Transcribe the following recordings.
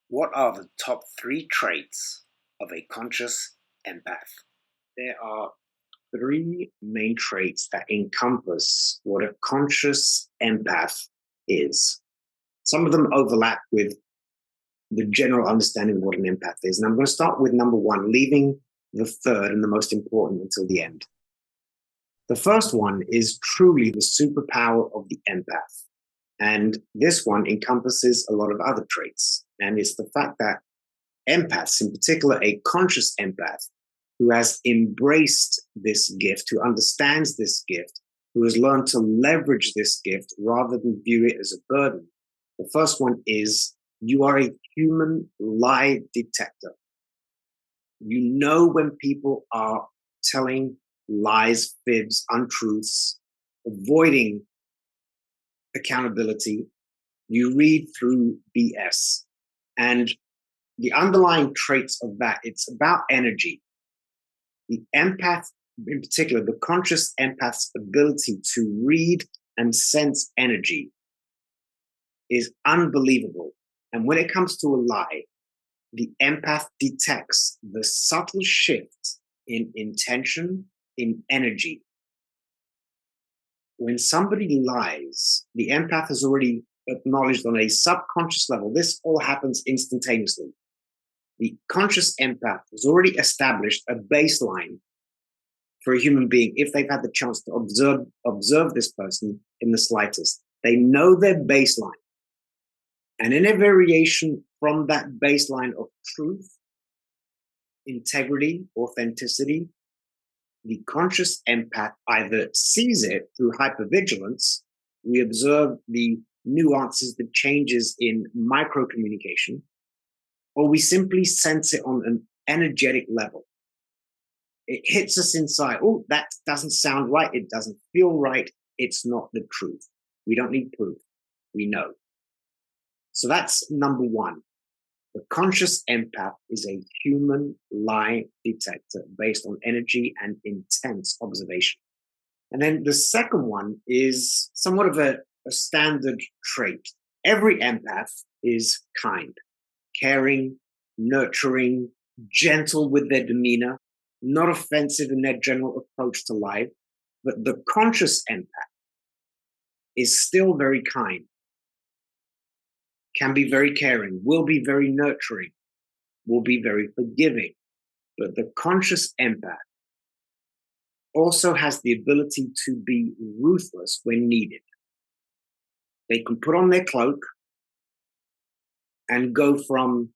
What are the top 3 traits of a conscious empath? There are 3 main traits that encompass what a conscious empath is. Some of them overlap with the general understanding of what an empath is. And I'm going to start with number 1, leaving the third and the most important until the end. The first one is truly the superpower of the empath. And this one encompasses a lot of other traits. And it's the fact that empaths, in particular a conscious empath, who has embraced this gift, who understands this gift, who has learned to leverage this gift rather than view it as a burden. The first one is you are a human lie detector. You know when people are telling lies, fibs, untruths, avoiding accountability. You read through BS. And the underlying traits of that, it's about energy. The empath, in particular, the conscious empath's ability to read and sense energy is unbelievable. And when it comes to a lie, the empath detects the subtle shift in intention, in energy. When somebody lies, the empath has already acknowledged on a subconscious level, this all happens instantaneously. The conscious empath has already established a baseline for a human being if they've had the chance to observe this person in the slightest. They know their baseline. And in a variation from that baseline of truth, integrity, authenticity, the conscious empath either sees it through hypervigilance. We observe the nuances, the changes in microcommunication, or we simply sense it on an energetic level. It hits us inside. Oh, that doesn't sound right. It doesn't feel right. It's not the truth. We don't need proof. We know. So that's number 1. The conscious empath is a human lie detector based on energy and intense observation. And then the second one is somewhat of a standard trait. Every empath is kind, caring, nurturing, gentle with their demeanor, not offensive in their general approach to life. But the conscious empath is still very kind, can be very caring, will be very nurturing, will be very forgiving. But the conscious empath also has the ability to be ruthless when needed. They can put on their cloak and go from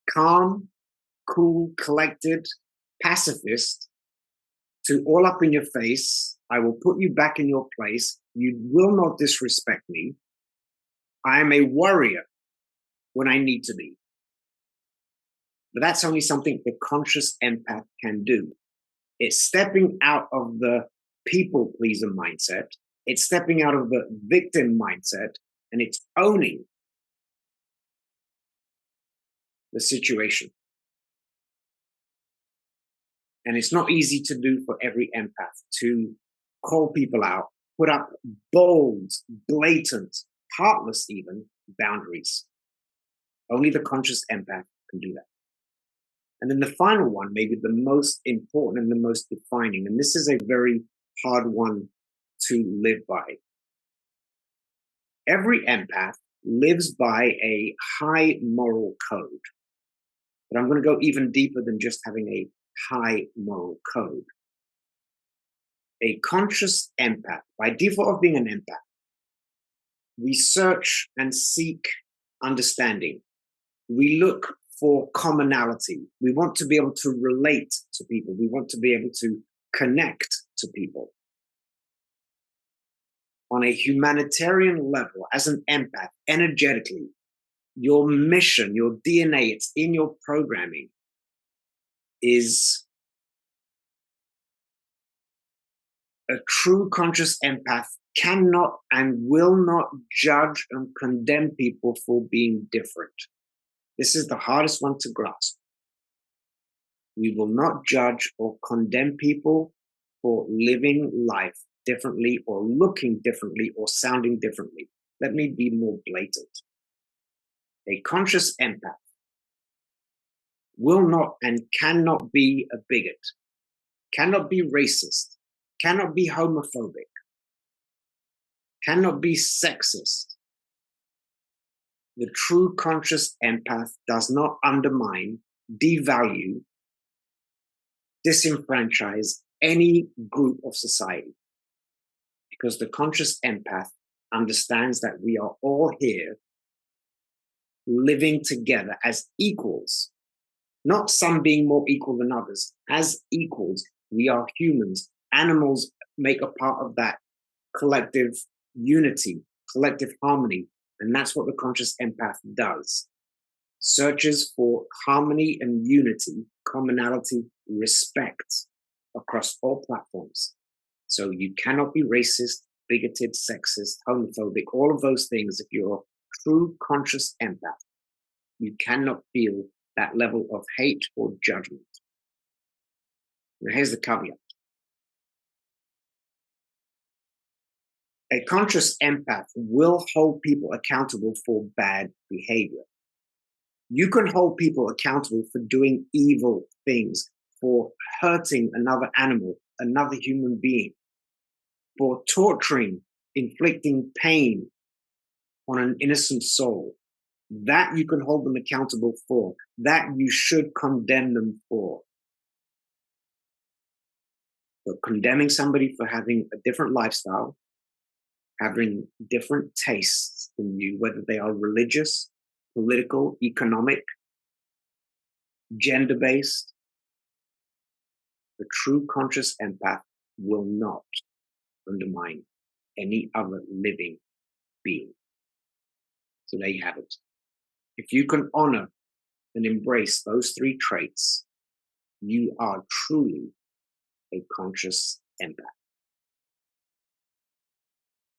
calm, cool, collected, pacifist to all up in your face. I will put you back in your place. You will not disrespect me. I am a warrior when I need to be. But that's only something the conscious empath can do. It's stepping out of the people pleaser mindset. It's stepping out of the victim mindset, and it's owning the situation. And it's not easy to do for every empath to call people out, put up bold, blatant, heartless even boundaries. Only the conscious empath can do that. And then the final one, maybe the most important and the most defining, and this is a very hard one to live by. Every empath lives by a high moral code. But I'm going to go even deeper than just having a high moral code. A conscious empath, by default of being an empath, we search and seek understanding. We look for commonality. We want to be able to relate to people. We want to be able to connect to people. On a humanitarian level, as an empath, energetically, your mission, your DNA, it's in your programming, is a true conscious empath cannot and will not judge and condemn people for being different. This is the hardest one to grasp. We will not judge or condemn people for living life differently or looking differently or sounding differently. Let me be more blatant. A conscious empath will not and cannot be a bigot, cannot be racist, cannot be homophobic, cannot be sexist. The true conscious empath does not undermine, devalue, disenfranchise any group of society. Because the conscious empath understands that we are all here living together as equals, not some being more equal than others. As equals, we are humans. Animals make a part of that collective unity, collective harmony. And that's what the conscious empath does. Searches for harmony and unity, commonality, respect across all platforms. So you cannot be racist, bigoted, sexist, homophobic, all of those things. If you're a true conscious empath, you cannot feel that level of hate or judgment. Now, here's the caveat. A conscious empath will hold people accountable for bad behavior. You can hold people accountable for doing evil things, for hurting another animal, another human being, for torturing, inflicting pain on an innocent soul. That you can hold them accountable for. That you should condemn them for. But condemning somebody for having a different lifestyle, having different tastes than you, whether they are religious, political, economic, gender-based, the true conscious empath will not undermine any other living being. So there you have it. If you can honor and embrace those three traits, you are truly a conscious empath.